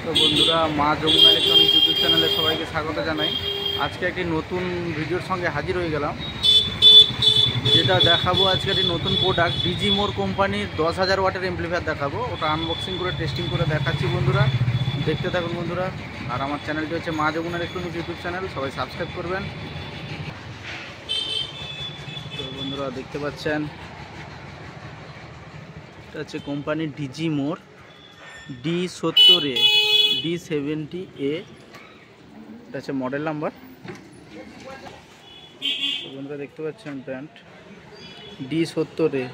তো বন্ধুরা, মা যমুনা ইলেকট্রনিক্স ইউটিউব চ্যানেলে সবাইকে স্বাগত জানাই। আজকে একটি নতুন ভিডিওর সঙ্গে হাজির হয়ে গেলাম। যেটা দেখাবো আজকে একটি নতুন প্রোডাক্ট, ডিজি মোর কোম্পানির 10,000 ওয়াটের এমপ্লিফায়ার দেখাবো। ওটা আনবক্সিং করে টেস্টিং করে দেখাচ্ছি বন্ধুরা, দেখতে থাকুন বন্ধুরা। আর আমার চ্যানেলটি হচ্ছে মা যমুনা ইলেকট্রনিক্স ইউটিউব চ্যানেল, সবাই সাবস্ক্রাইব করবেন। তো বন্ধুরা দেখতে পাচ্ছেন, এটা হচ্ছে কোম্পানির ডিজি মোর D70A D70A, এটা হচ্ছে মডেল নাম্বার। বন্ধুরা দেখতে পাচ্ছেন ব্র্যান্ড D70A,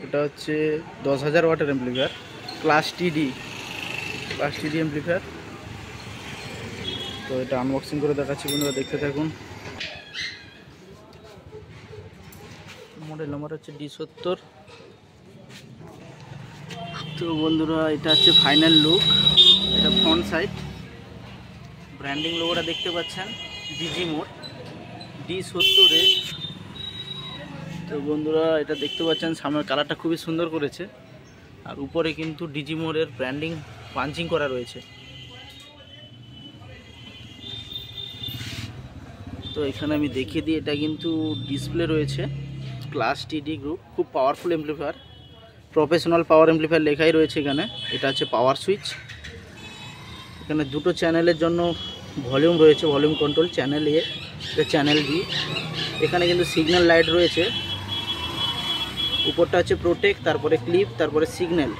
এটা হচ্ছে 10,000 ওয়াটের এমপ্লিফায়ার, ক্লাস টিডি এমপ্লিফায়ার। তো এটা আনবক্সিং করে দেখাচ্ছি বন্ধুরা, দেখতে থাকুন। মডেল নাম্বার হচ্ছে D70। তো বন্ধুরা এটা হচ্ছে ফাইনাল লুক, এটা ফ্রন্ট সাইড, ব্র্যান্ডিং লোগোটা দেখতে পাচ্ছেন ডিজি মোর D70A। তো বন্ধুরা এটা দেখতে পাচ্ছেন, সামনের কালারটা খুবই সুন্দর করেছে, আর উপরে কিন্তু ডিজি মোরের ব্র্যান্ডিং পাঞ্চিং করা রয়েছে। তো এখানে আমি দেখিয়ে দিই, এটা কিন্তু ডিসপ্লে রয়েছে, ক্লাস টিডি গ্রুপ, খুব পাওয়ারফুল এমপ্লিফায়ার, প্রফেশনাল পাওয়ার এমপ্লিফায়ার লেখাই রয়েছে এখানে। এটা হচ্ছে পাওয়ার সুইচ, এখানে দুটো চ্যানেলের জন্য ভলিউম রয়েছে, ভলিউম কন্ট্রোল, চ্যানেল এ, এটা চ্যানেল বি। এখানে কিন্তু সিগন্যাল লাইট রয়েছে, উপরটা হচ্ছে প্রোটেক্ট, তারপরে ক্লিপ, তারপরে সিগন্যাল।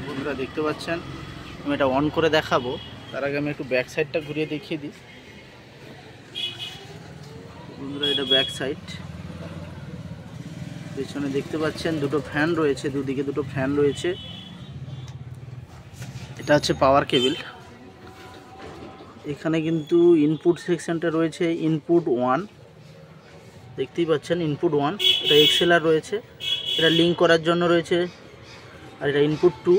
বন্ধুরা দেখতে পাচ্ছেন, আমি এটা অন করে দেখাবো, তার আগে আমি একটু ব্যাক সাইডটা ঘুরিয়ে দেখিয়ে দিই। বন্ধুরা এটা ব্যাক সাইড, পেছনে দেখতে পাচ্ছেন দুটো ফ্যান রয়েছে, দুদিকে দুটো ফ্যান রয়েছে। এটা হচ্ছে পাওয়ার কেবিল। এখানে কিন্তু ইনপুট সেকশনটা রয়েছে ইনপুট 1, দেখতেই পাচ্ছেন ইনপুট 1, এটা এক্সএলআর রয়েছে, এটা লিঙ্ক করার জন্য রয়েছে। আর এটা ইনপুট 2,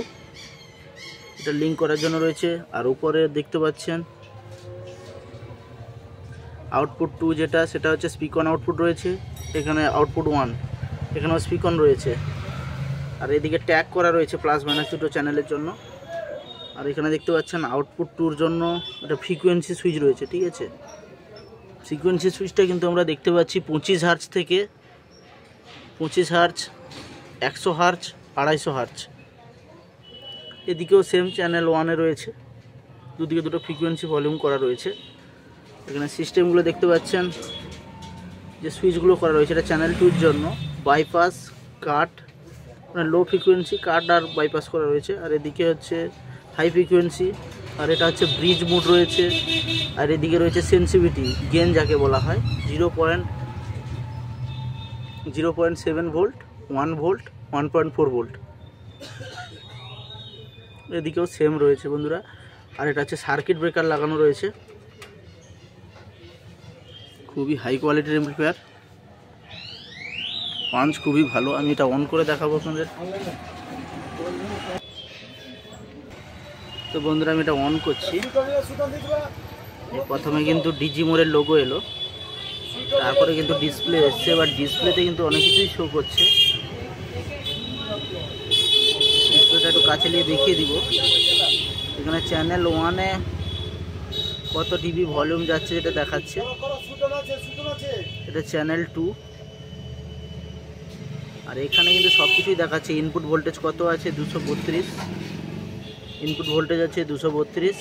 এটা লিঙ্ক করার জন্য রয়েছে। আর উপরে দেখতে পাচ্ছেন আউটপুট 2 যেটা, সেটা হচ্ছে স্পিকন আউটপুট রয়েছে। এখানে আউটপুট 1, এখানেও স্পিকন রয়েছে। আর এদিকে ট্যাগ করা রয়েছে প্লাস মাইনাস দুটো চ্যানেলের জন্য। আর এখানে দেখতে পাচ্ছেন আউটপুট 2-র জন্য একটা ফ্রিকোয়েন্সি সুইচ রয়েছে, ঠিক আছে। ফ্রিকোয়েন্সি সুইচটা কিন্তু আমরা দেখতে পাচ্ছি 25 হার্জ থেকে 25 হার্জ, 100 হার্জ, 250 হার্জ। এদিকেও সেম চ্যানেল 1-এ রয়েছে, দুদিকে দুটো ফ্রিকোয়েন্সি ভলিউম করা রয়েছে। এখানে সিস্টেমগুলো দেখতে পাচ্ছেন, যে সুইচগুলো করা রয়েছে, এটা চ্যানেল 2-র জন্য বাইপাস, কাট, মানে লো ফ্রিকোয়েন্সি কাট আর বাইপাস করা রয়েছে। আর এদিকে হচ্ছে হাই ফ্রিকোয়েন্সি, আর এটা হচ্ছে ব্রিজ মোড রয়েছে। আর এদিকে রয়েছে সেন্সিভিটি গেন, যাকে বলা হয় 0.7 ভোল্ট, 1 ভোল্ট, 1.4 ভোল্ট। এদিকেও সেম রয়েছে বন্ধুরা। আর এটা হচ্ছে সার্কিট ব্রেকার লাগানো রয়েছে, খুবই হাই কোয়ালিটির এমপ্লিফায়ার, পাঞ্চ খুবই ভালো। আমি এটা অন করে দেখাবো আপনাদের। তো বন্ধুরা আমি এটা অন করছি। প্রথমে কিন্তু ডিজি মোরের লোগো এলো, তারপরে কিন্তু ডিসপ্লে এসছে। এবার ডিসপ্লেতে কিন্তু অনেক কিছুই শো করছে। ডিসপ্লেটা একটু কাছে নিয়ে দেখিয়ে দিব। এখানে চ্যানেল 1-এ কত ডিবি ভলিউম যাচ্ছে এটা দেখাচ্ছে, এটা চ্যানেল 2। আর এখানে কিন্তু সব কিছুই দেখাচ্ছে। ইনপুট ভোল্টেজ কত আছে, 232 ইনপুট ভোল্টেজ আছে, 232।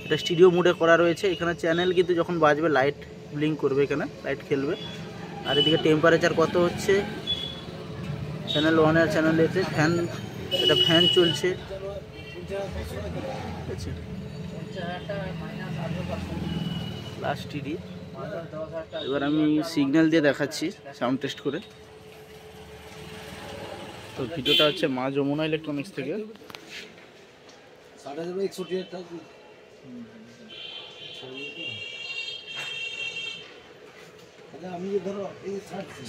এটা স্টিরিও মোডে করা রয়েছে। এখানে চ্যানেল কিন্তু যখন বাজবে লাইট ব্লিঙ্ক করবে, এখানে লাইট খেলবে। আর এদিকে টেম্পারেচার কত হচ্ছে, চ্যানেল 1 আর চ্যানেল 8-এ ফ্যান, এটা ফ্যান চলছে, ঠিক আছে। প্লাস টিডি। এবার আমি সিগন্যাল দিয়ে দেখাচ্ছি সাউন্ড টেস্ট করে। তো ভিডিওটা হচ্ছে মা যমুনা ইলেকট্রনিক্স থেকে।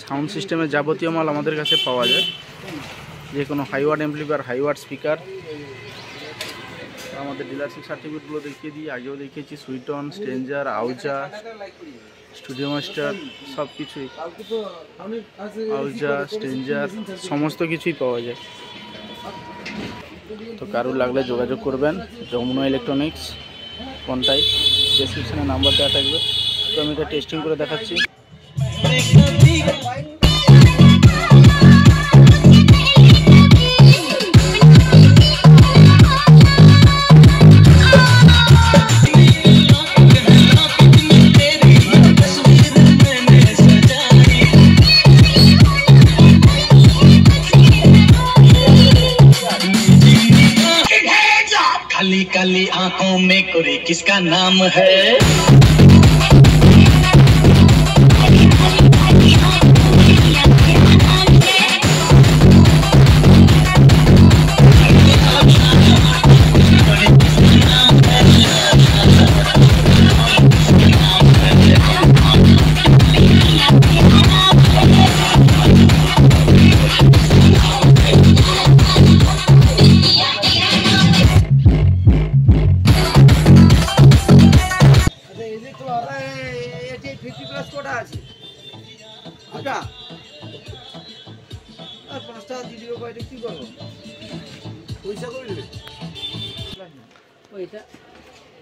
সাউন্ড সিস্টেমের যাবতীয় মাল আমাদের কাছে পাওয়া যায়, যে কোনো high watt amplifier, high watt speaker. আমাদের ডিলারশিপ সার্টিফিকেটগুলো দেখিয়ে দিই, আগেও দেখিয়েছি। সুইটন, স্ট্রেঞ্জার, আউজা, স্টুডিও মাস্টার, সব কিছুই, আউজা, স্ট্রেঞ্জার, সমস্ত কিছুই পাওয়া যায়। তো কারোর লাগলে যোগাযোগ করবেন যমুনা ইলেকট্রনিক্স, কোনটাই ডেসক্রিপশনে নাম্বার দেওয়া থাকবে। তো আমি এটা টেস্টিং করে দেখাচ্ছি। काली काली आंखों में कोई किसका नाम है?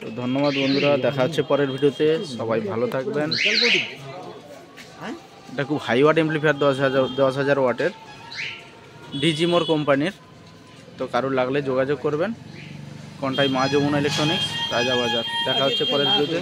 তো ধন্যবাদ বন্ধুরা, দেখা হচ্ছে পরের ভিডিওতে। সবাই ভালো থাকবেন। এটা খুব হাই ওয়াট এমপ্লিফায়ার, 10,000 ওয়াটের, ডিজিমোর কোম্পানির। তো কারোর লাগলে যোগাযোগ করবেন। কোনটাই মা যমুনা ইলেকট্রনিক্স, রাজাবাজার। দেখা হচ্ছে পরের ভিডিওতে।